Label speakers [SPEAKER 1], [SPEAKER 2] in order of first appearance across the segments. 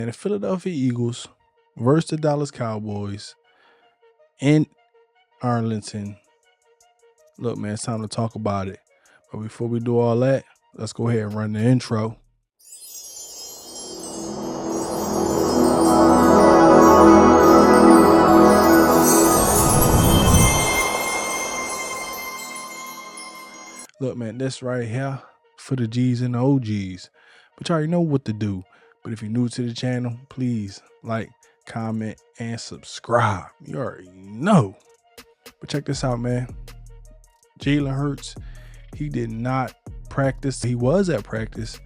[SPEAKER 1] And the Philadelphia Eagles versus the Dallas Cowboys in Arlington. Look, man, it's time to talk about it. But before we do all that, let's go ahead and run the intro. Look, man, this right here for the G's and the OGs. But you already know what to do. But if you're new to the channel, please like, comment, and subscribe. You already know. But check this out, man. Jalen Hurts, he did not practice. He was at practice,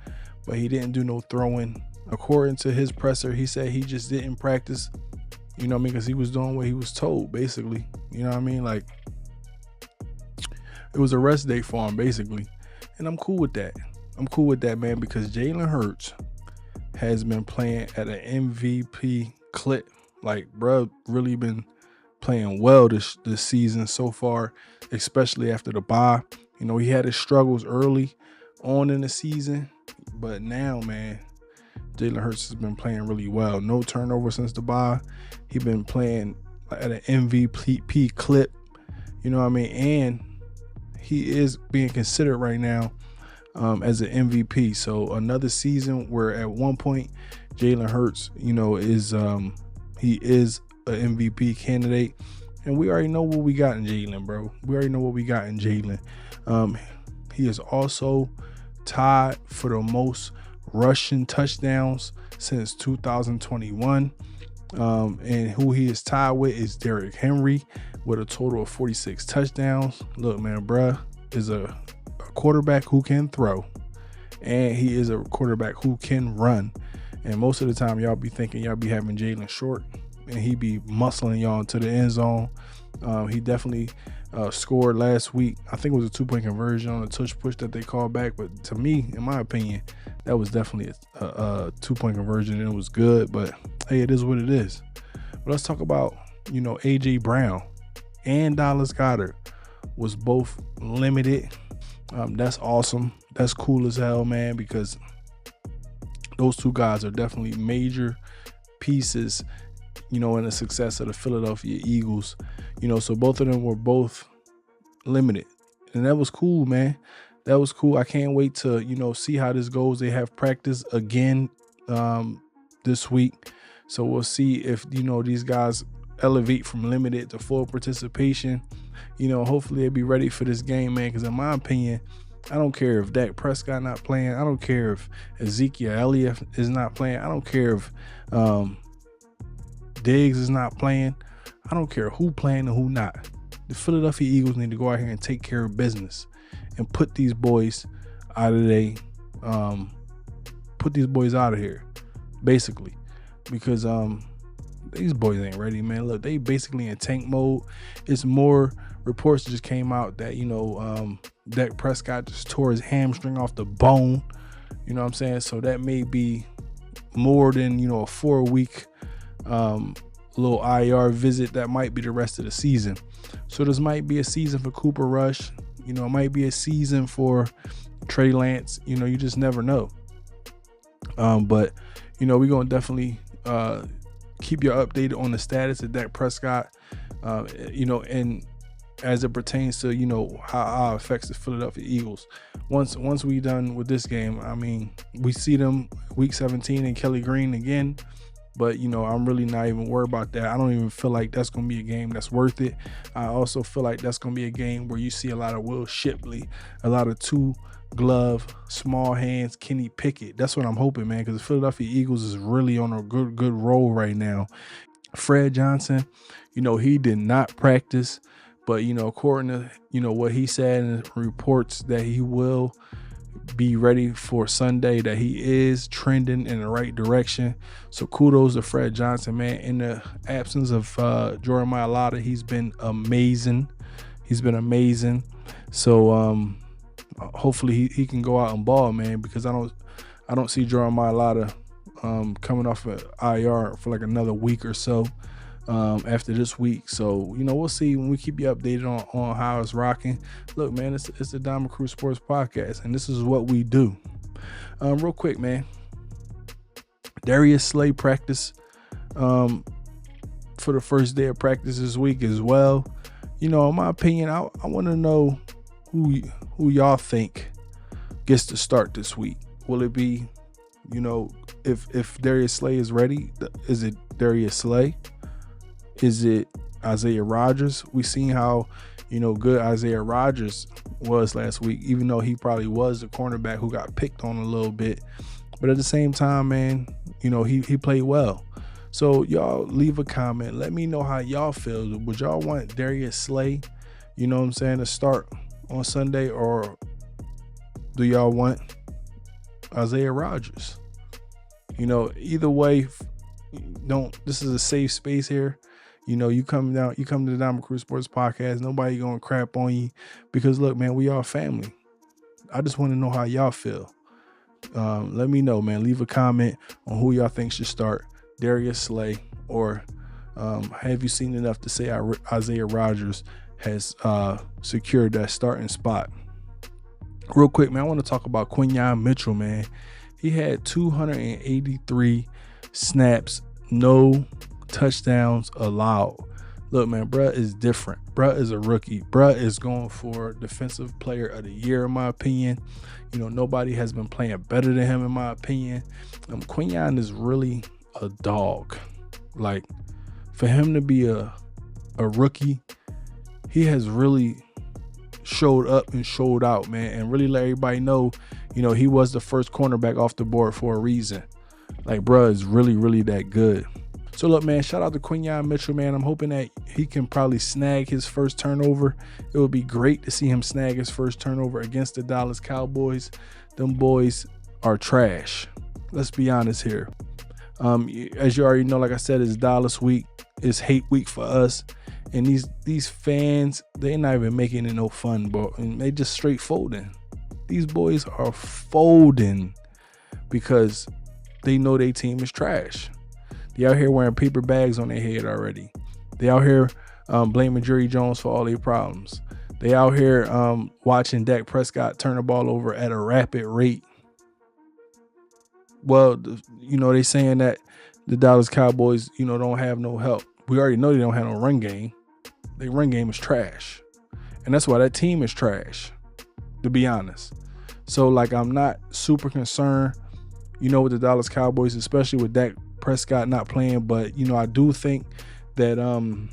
[SPEAKER 1] but he didn't do no throwing. According to his presser, he said he just didn't practice, you know what I mean, because he was doing what he was told, basically. You know what I mean? Like, it was a rest day for him, basically. And I'm cool with that. I'm cool with that, man, because Jalen Hurts has been playing at an MVP clip. Like, bro, really been playing well this season so far, especially after the bye. You know, he had his struggles early on in the season, but now, man, Jalen Hurts has been playing really well. No turnover since the bye. He's been playing at an MVP clip, you know what I mean? And he is being considered right now as an MVP. So another season where at one point Jalen Hurts, you know, is he is an MVP candidate. And we already know what we got in Jalen, bro. We already know what we got in Jalen. He is also tied for the most rushing touchdowns since 2021. And who he is tied with is Derrick Henry with a total of 46 touchdowns. Look, man, bruh is a quarterback who can throw, and he is a quarterback who can run. And most of the time, y'all be thinking y'all be having Jalen short, and he be muscling y'all into the end zone. He definitely scored last week. I think it was a 2-point conversion on a touch push that they called back. But to me, in my opinion, that was definitely a 2-point conversion, and it was good. But hey, it is what it is. But let's talk about, you know, A.J. Brown and Dallas Goedert was both limited. That's awesome. That's cool as hell, man, because those two guys are definitely major pieces, you know, in the success of the Philadelphia Eagles. You know, so both of them were both limited, and that was cool, man. That was cool. I can't wait to, you know, see how this goes. They have practice again this week, so we'll see if, you know, these guys elevate from limited to full participation. You know, hopefully they'll be ready for this game, man, because in my opinion, I don't care if Dak Prescott not playing. I don't care if Ezekiel Elliott is not playing. I don't care if Diggs is not playing. I don't care who playing and who not. The Philadelphia Eagles need to go out here and take care of business and put these boys out of here, basically, because these boys ain't ready, man. Look, they basically in tank mode. It's more reports just came out that, you know, Dak Prescott just tore his hamstring off the bone. You know what I'm saying? So that may be more than, you know, a 4-week little IR visit. That might be the rest of the season. So this might be a season for Cooper Rush. You know, it might be a season for Trey Lance. You know, you just never know. But, you know, we're going to definitely keep you updated on the status of Dak Prescott, you know, and as it pertains to, you know, how it affects the Philadelphia Eagles. Once we done with this game, I mean, we see them week 17 in Kelly Green again. But, you know, I'm really not even worried about that. I don't even feel like that's going to be a game that's worth it. I also feel like that's going to be a game where you see a lot of Will Shipley, a lot of two-glove, small hands, Kenny Pickett. That's what I'm hoping, man, because the Philadelphia Eagles is really on a good roll right now. Fred Johnson, you know, he did not practice. But, you know, according to, you know, what he said in reports that he will be ready for Sunday, that he is trending in the right direction. So kudos to Fred Johnson, man. In the absence of Jordan Mailata, he's been amazing. So hopefully he can go out and ball, man, because I don't see Jordan Mailata coming off of IR for like another week or so. After this week. So, you know, we'll see when we keep you updated on how it's rocking. Look, man, it's the Diamond Crew Sports Podcast, and this is what we do. Real quick, man. Darius Slay practice for the first day of practice this week as well. In my opinion, I want to know who y'all think gets to start this week. Will it be, if Darius Slay is ready, is it Darius Slay? Is it Isaiah Rodgers? We seen how, good Isaiah Rodgers was last week, even though he probably was the cornerback who got picked on a little bit. But at the same time, man, he played well. So y'all leave a comment. Let me know how y'all feel. Would y'all want Darius Slay, to start on Sunday, or do y'all want Isaiah Rodgers? Either way, this is a safe space here. You come to the Diamond Crew Sports Podcast. Nobody gonna crap on you, because look, man, we all family. I just want to know how y'all feel. Let me know, man. Leave a comment on who y'all think should start, Darius Slay, or have you seen enough to say Isaiah Rodgers has secured that starting spot? Real quick, man, I want to talk about Quinyon Mitchell, man. He had 283 snaps, no touchdowns allowed. Look, man, bruh is different. Bruh is a rookie. Bruh is going for Defensive Player of the Year, in my opinion. Nobody has been playing better than him, in my opinion. Quinyon is really a dog. Like, for him to be a rookie, he has really showed up and showed out, man, and really let everybody know, he was the first cornerback off the board for a reason. Like, bruh is really, really that good. So look, man, shout out to Quinyon Mitchell, man. I'm hoping that he can probably snag his first turnover. It would be great to see him snag his first turnover against the Dallas Cowboys. Them boys are trash. Let's be honest here. As you already know, like I said, it's Dallas week. It's hate week for us. And these fans, they're not even making it no fun, bro. And they just straight folding. These boys are folding because they know their team is trash. They out here wearing paper bags on their head already. They out here blaming Jerry Jones for all their problems. They out here watching Dak Prescott turn the ball over at a rapid rate. Well, they saying that the Dallas Cowboys, don't have no help. We already know they don't have no run game. Their run game is trash. And that's why that team is trash, to be honest. So, like, I'm not super concerned, with the Dallas Cowboys, especially with Dak Prescott not playing. But, I do think that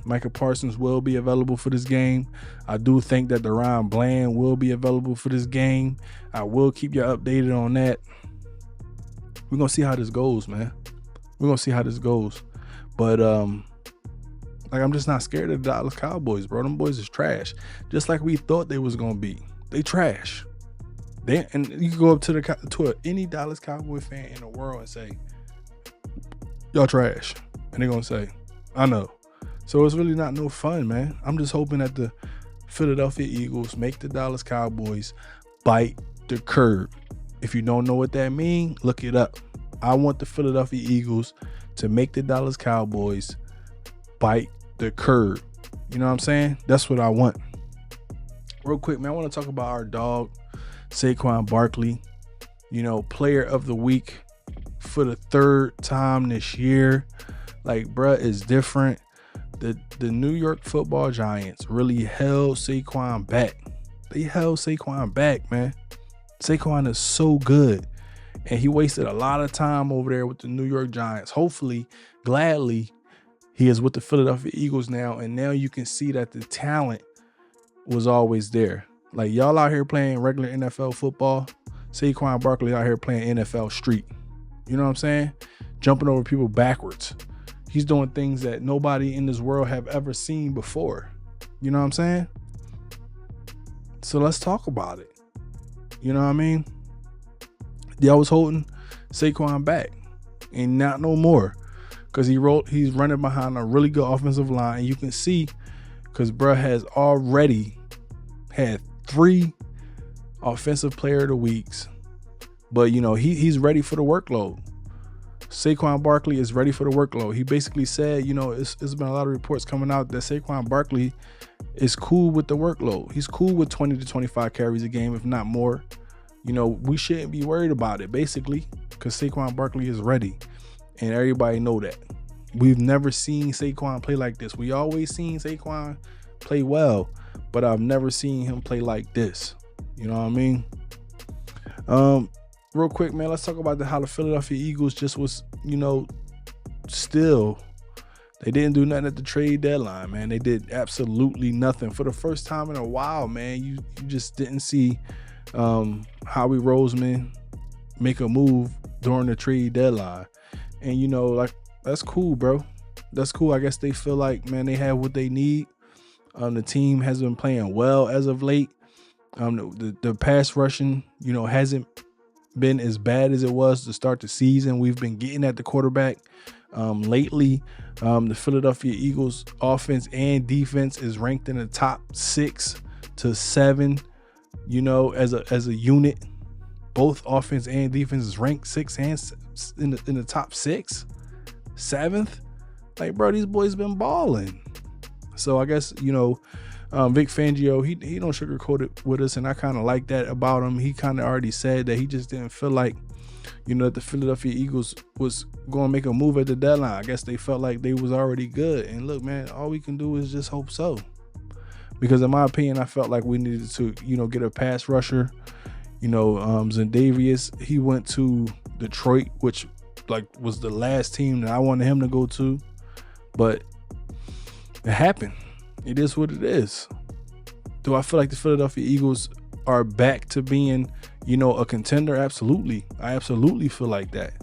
[SPEAKER 1] Micah Parsons will be available for this game. I do think that Deron Bland will be available for this game. I will keep you updated on that. We're going to see how this goes, man. We're going to see how this goes. But, I'm just not scared of the Dallas Cowboys, bro. Them boys is trash. Just like we thought they was going to be. They trash. And you can go up to any Dallas Cowboy fan in the world and say, y'all trash. And they're going to say, I know. So it's really not no fun, man. I'm just hoping that the Philadelphia Eagles make the Dallas Cowboys bite the curb. If you don't know what that means, look it up. I want the Philadelphia Eagles to make the Dallas Cowboys bite the curb. You know what I'm saying? That's what I want. Real quick, man, I want to talk about our dog, Saquon Barkley. Player of the week for the third time this year. Like, bruh is different. The New York Football Giants really held Saquon back. They held Saquon back, man. Saquon is so good. And he wasted a lot of time over there with the New York Giants. Hopefully, gladly, he is with the Philadelphia Eagles now. And now you can see that the talent was always there. Like, y'all out here playing regular NFL football. Saquon Barkley out here playing NFL street. You know what I'm saying? Jumping over people backwards. He's doing things that nobody in this world have ever seen before. You know what I'm saying? So let's talk about it. You know what I mean? Y'all was holding Saquon back, and not no more, because he's running behind a really good offensive line. And you can see, because bruh has already had 3 offensive player of the weeks. But, he's ready for the workload. Saquon Barkley is ready for the workload. He basically said, it's been a lot of reports coming out that Saquon Barkley is cool with the workload. He's cool with 20 to 25 carries a game, if not more. We shouldn't be worried about it, basically, because Saquon Barkley is ready. And everybody know that. We've never seen Saquon play like this. We always seen Saquon play well, but I've never seen him play like this. You know what I mean? Real quick, man, let's talk about how the Philadelphia Eagles just was, still. They didn't do nothing at the trade deadline, man. They did absolutely nothing. For the first time in a while, man, you just didn't see Howie Roseman make a move during the trade deadline. And, that's cool, bro. That's cool. I guess they feel like, man, they have what they need. The team has been playing well as of late. The pass rushing, hasn't been as bad as it was to start the season. We've been getting at the quarterback lately. The Philadelphia Eagles offense and defense is ranked in the top 6 to 7, as a unit. Both offense and defense is ranked 6 and in the top 6, 7th. Like, bro, these boys been balling. So I guess, Vic Fangio, he don't sugarcoat it with us, and I kind of like that about him. He kind of already said that he just didn't feel like, that the Philadelphia Eagles was going to make a move at the deadline. I guess they felt like they was already good. And look, man, all we can do is just hope so. Because in my opinion, I felt like we needed to, get a pass rusher. Zendavius, he went to Detroit, which was the last team that I wanted him to go to. But it happened. It is what it is. Do I feel like the Philadelphia Eagles are back to being, a contender? Absolutely. I absolutely feel like that.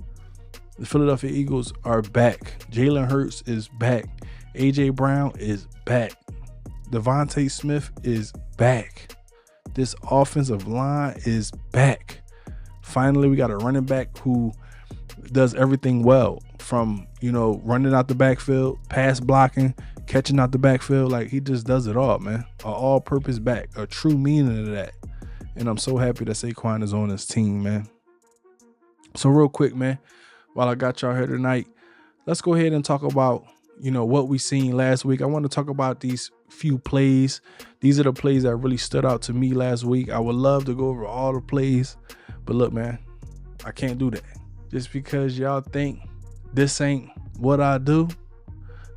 [SPEAKER 1] The Philadelphia Eagles are back. Jalen Hurts is back. A.J. Brown is back. Devontae Smith is back. This offensive line is back. Finally, we got a running back who does everything well, from, running out the backfield, pass blocking, catching out the backfield. Like, he just does it all, man. An all-purpose back, a true meaning of that. And I'm so happy that Saquon is on this team, man. So real quick, man, while I got y'all here tonight, let's go ahead and talk about, what we seen last week. I want to talk about these few plays. These are the plays that really stood out to me last week. I would love to go over all the plays, but look, man, I can't do that. Just because y'all think this ain't what I do,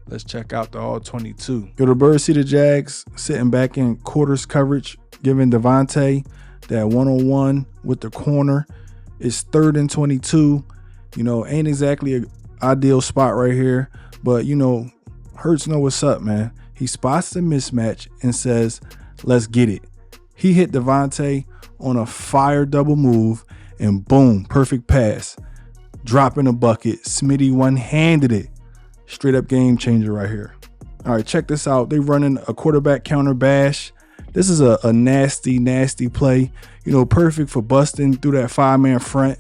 [SPEAKER 1] let's check out the all 22. The Birds see the Jags sitting back in quarters coverage, giving Devontae that one-on-one with the corner. It's 3rd and 22. Ain't exactly an ideal spot right here, but Hurts know what's up, man. He spots the mismatch and says, let's get it. He hit Devontae on a fire double move, and boom, perfect pass. Dropping a bucket. Smitty one-handed it. Straight up game changer right here. All right, check this out. They running a quarterback counter bash. This is a nasty, nasty play. Perfect for busting through that 5-man front.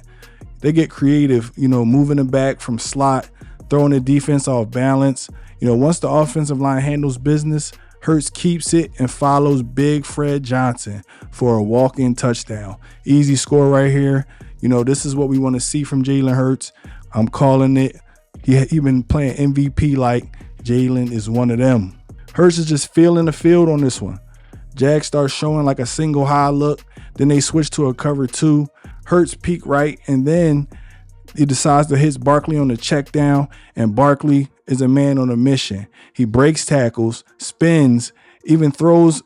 [SPEAKER 1] They get creative, moving the back from slot, throwing the defense off balance. Once the offensive line handles business, Hurts keeps it and follows Big Fred Johnson for a walk-in touchdown. Easy score right here. This is what we want to see from Jalen Hurts. I'm calling it. He been playing MVP like Jalen is one of them. Hurts is just feeling the field on this one. Jags start showing like a single high look. Then they switch to a cover 2. Hurts peek right, and then he decides to hit Barkley on the check down, and Barkley is a man on a mission. He breaks tackles, spins, even throws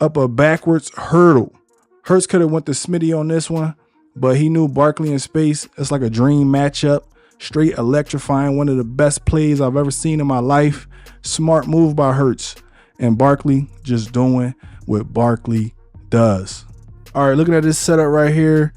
[SPEAKER 1] up a backwards hurdle. Hurts could have went to Smitty on this one, but he knew Barkley in space. It's like a dream matchup. Straight electrifying. One of the best plays I've ever seen in my life. Smart move by Hurts. And Barkley just doing what Barkley does. All right, looking at this setup right here.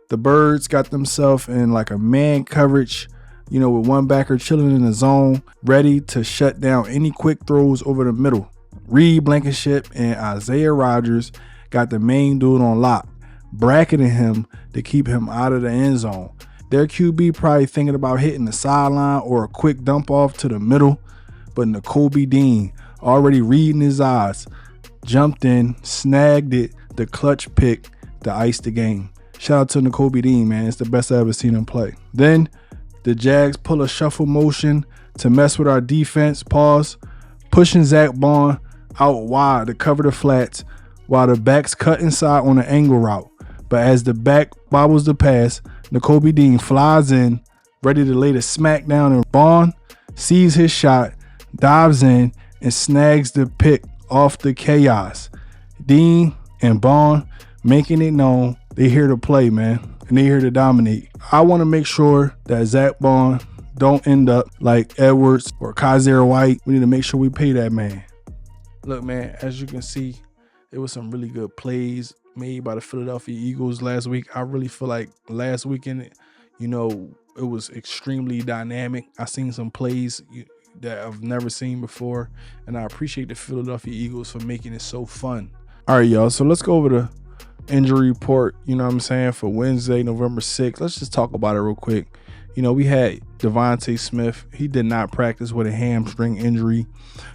[SPEAKER 1] The Birds got themselves in like a man coverage, with one backer chilling in the zone, ready to shut down any quick throws over the middle. Reed Blankenship and Isaiah Rodgers got the main dude on lock, bracketing him to keep him out of the end zone. Their QB probably thinking about hitting the sideline or a quick dump off to the middle, but Nakobe Dean, already reading his eyes, jumped in, snagged it, the clutch pick to ice the game. Shout out to Nakobe Dean, man. It's the best I've ever seen him play. Then the Jags pull a shuffle motion to mess with our defense, pushing Zach Bond out wide to cover the flats while the backs cut inside on an angle route. But as the back bobbles the pass, Nakobe Dean flies in, ready to lay the smack down, and Bond sees his shot, dives in, and snags the pick off the chaos. Dean and Bond making it known they here to play, man, and they here to dominate. I want to make sure that Zach Bond don't end up like Edwards or Kaiser White. We need to make sure we pay that man. Look, man, as you can see, there was some really good plays made by the Philadelphia Eagles last week. I really feel like last weekend, you know, it was extremely dynamic. I seen some plays that I've never seen before, and I appreciate the Philadelphia Eagles for making it so fun. All right, y'all, so let's go over the injury report, you know what I'm saying, for Wednesday, November 6th. Let's just talk about it real quick. You know, we had Devontae Smith. He did not practice with a hamstring injury.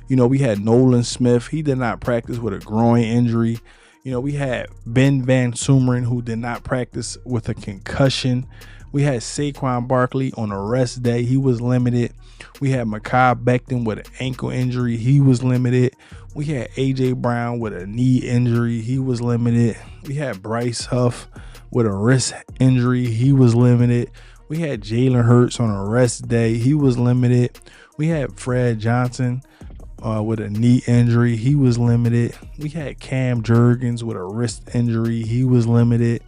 [SPEAKER 1] You know, we had Nolan Smith. He did not practice with a groin injury. You know, we had Ben Van Sumeren, who did not practice with a concussion. We had Saquon Barkley on a rest day. He was limited. We had Mekhi Becton with an ankle injury. He was limited. We had A.J. Brown with a knee injury. He was limited. We had Bryce Huff with a wrist injury. He was limited. We had Jalen Hurts on a rest day. He was limited. We had Fred Johnson with a knee injury. He was limited. We had Cam Jurgens with a wrist injury. He was limited.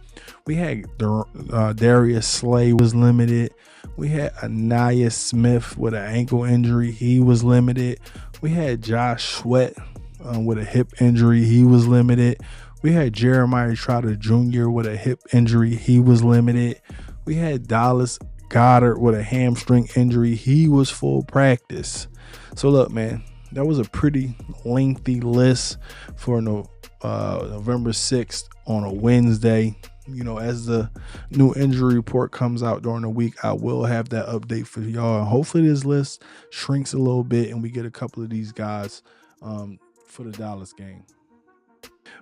[SPEAKER 1] We had Darius Slay was limited. We had Anaya Smith with an ankle injury. He was limited. We had Josh Sweat with a hip injury. He was limited. We had Jeremiah Trotter Jr. with a hip injury. He was limited. We had Dallas Goedert with a hamstring injury. He was full practice. So look, man, that was a pretty lengthy list for November 6th on a Wednesday. You know, as the new injury report comes out during the week, I will have that update for y'all. Hopefully this list shrinks a little bit and we get a couple of these guys for the Dallas game.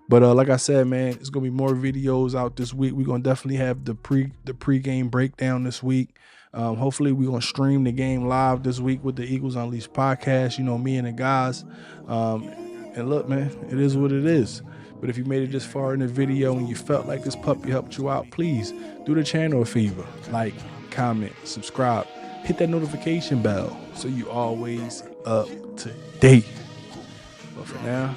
[SPEAKER 1] But like I said, man, it's gonna be more videos out this week. We're gonna definitely have the pre-game breakdown this week. Hopefully we're gonna stream the game live this week with the Eagles Unleashed podcast. You know, me and the guys. And look, man, it is what it is. But if you made it this far in the video and you felt like this puppy helped you out, please do the channel a favor. Like, comment, subscribe, hit that notification bell so you always up to date. But for now,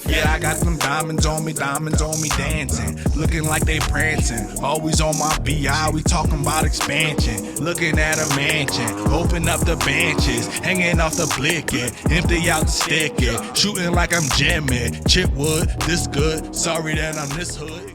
[SPEAKER 2] yeah, I got them diamonds on me dancing, looking like they prancing. Always on my BI, we talking about expansion. Looking at a mansion, open up the benches, hanging off the blicket, empty out the stick it, shooting like I'm Jimmy. Chipwood, this good, sorry that I'm this hood.